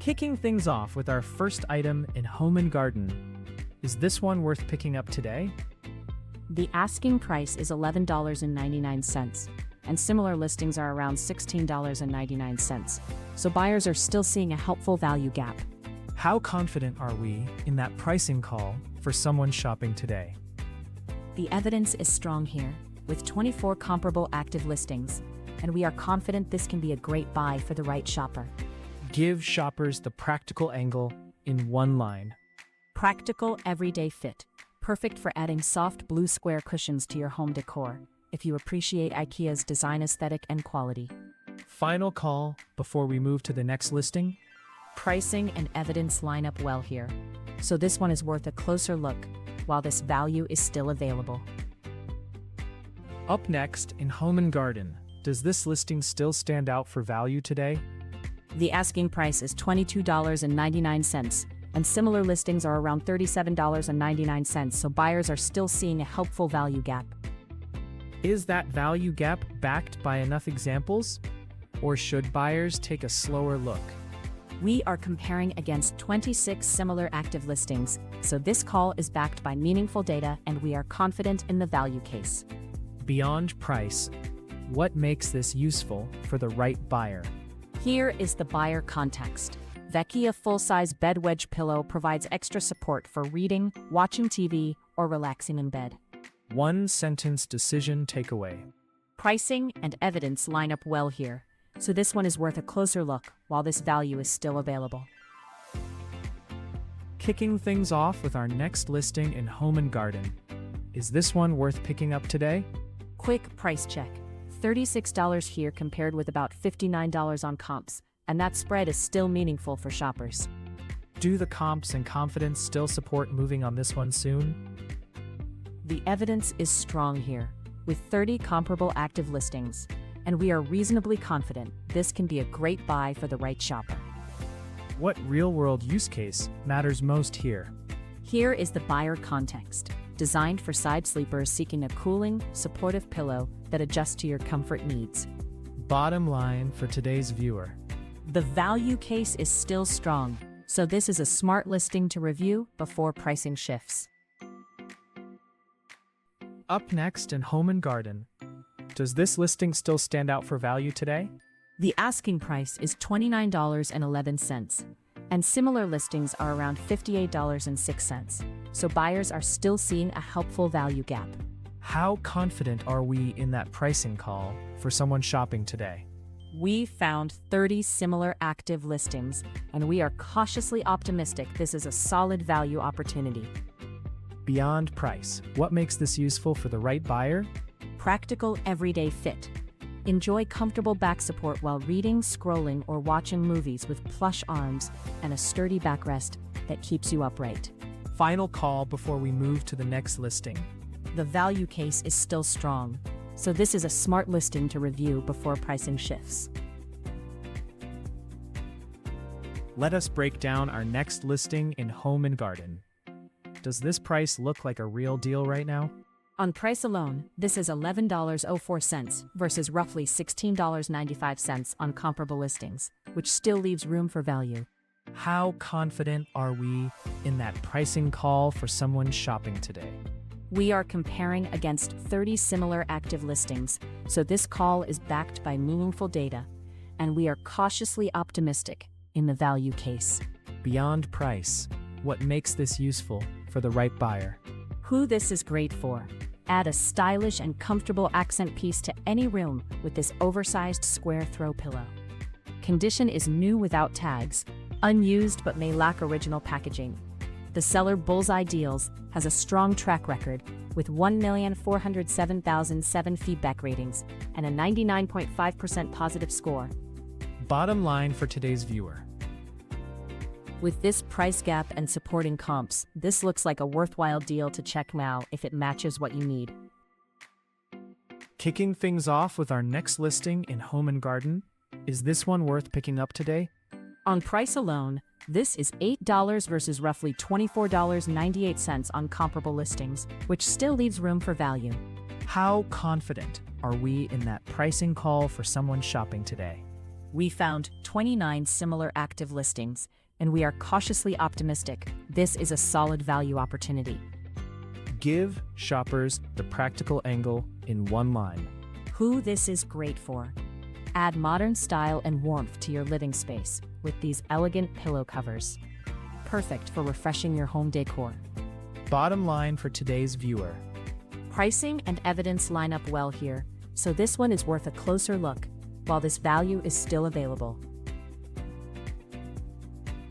Kicking things off with our first item in home and garden. Is this one worth picking up today? The asking price is $11.99, and similar listings are around $16.99, so buyers are still seeing a helpful value gap. How confident are we in that pricing call for someone shopping today? The evidence is strong here, with 24 comparable active listings, and we are confident this can be a great buy for the right shopper. Give shoppers the practical angle in one line. Practical everyday fit, perfect for adding soft blue square cushions to your home decor, if you appreciate IKEA's design aesthetic and quality. Final call before we move to the next listing. Pricing and evidence line up well here, so this one is worth a closer look while this value is still available. Up next in home and garden, does this listing still stand out for value today? The asking price is $22.99, and similar listings are around $37.99, so buyers are still seeing a helpful value gap. Is that value gap backed by enough examples? Or should buyers take a slower look? We are comparing against 26 similar active listings, so this call is backed by meaningful data and we are confident in the value case. Beyond price, what makes this useful for the right buyer? Here is the buyer context. Vekkia Full Size Bed Wedge Pillow provides extra support for reading, watching TV, or relaxing in bed. One sentence decision takeaway. Pricing and evidence line up well here, so this one is worth a closer look while this value is still available. Kicking things off with our next listing in home and garden. Is this one worth picking up today? Quick price check. $36 here compared with about $59 on comps, and that spread is still meaningful for shoppers. Do the comps and confidence still support moving on this one soon? The evidence is strong here, with 30 comparable active listings, and we are reasonably confident this can be a great buy for the right shopper. What real-world use case matters most here? Here is the buyer context, designed for side sleepers seeking a cooling, supportive pillow that adjusts to your comfort needs. Bottom line for today's viewer. The value case is still strong, so this is a smart listing to review before pricing shifts. Up next in home and garden, does this listing still stand out for value today? The asking price is $29.11, and similar listings are around $58.06, so buyers are still seeing a helpful value gap. How confident are we in that pricing call for someone shopping today? We found 30 similar active listings, and we are cautiously optimistic this is a solid value opportunity. Beyond price, what makes this useful for the right buyer? Practical everyday fit. Enjoy comfortable back support while reading, scrolling, or watching movies with plush arms and a sturdy backrest that keeps you upright. Final call before we move to the next listing. The value case is still strong, so this is a smart listing to review before pricing shifts. Let us break down our next listing in home and garden. Does this price look like a real deal right now? On price alone, this is $11.04 versus roughly $16.95 on comparable listings, which still leaves room for value. How confident are we in that pricing call for someone shopping today? We are comparing against 30 similar active listings, so this call is backed by meaningful data, and we are cautiously optimistic in the value case. Beyond price, what makes this useful for the right buyer? Who this is great for. Add a stylish and comfortable accent piece to any room with this oversized square throw pillow. Condition is new without tags, unused but may lack original packaging. The seller Bullseye Deals has a strong track record with 1,407,007 feedback ratings and a 99.5% positive score. Bottom line for today's viewer. With this price gap and supporting comps, this looks like a worthwhile deal to check now if it matches what you need. Kicking things off with our next listing in home and garden, is this one worth picking up today? On price alone, this is $8 versus roughly $24.98 on comparable listings, which still leaves room for value. How confident are we in that pricing call for someone shopping today? We found 29 similar active listings, and we are cautiously optimistic this is a solid value opportunity. Give shoppers the practical angle in one line. Who this is great for. Add modern style and warmth to your living space with these elegant pillow covers. Perfect for refreshing your home decor. Bottom line for today's viewer. Pricing and evidence line up well here, so this one is worth a closer look, while this value is still available.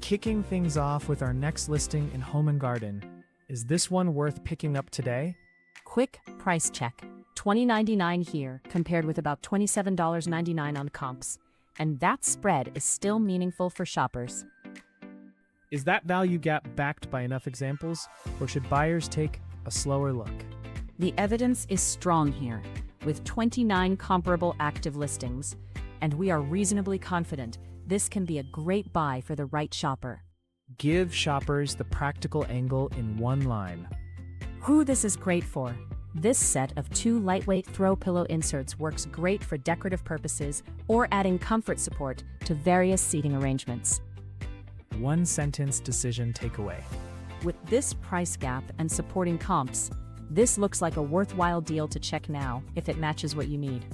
Kicking things off with our next listing in Home and Garden. Is this one worth picking up today? Quick price check. $20.99 here, compared with about $27.99 on comps. And that spread is still meaningful for shoppers. Is that value gap backed by enough examples, or should buyers take a slower look? The evidence is strong here, with 29 comparable active listings, and we are reasonably confident this can be a great buy for the right shopper. Give shoppers the practical angle in one line. Who this is great for. This set of 2 lightweight throw pillow inserts works great for decorative purposes or adding comfort support to various seating arrangements. One sentence decision takeaway. With this price gap and supporting comps, this looks like a worthwhile deal to check now if it matches what you need.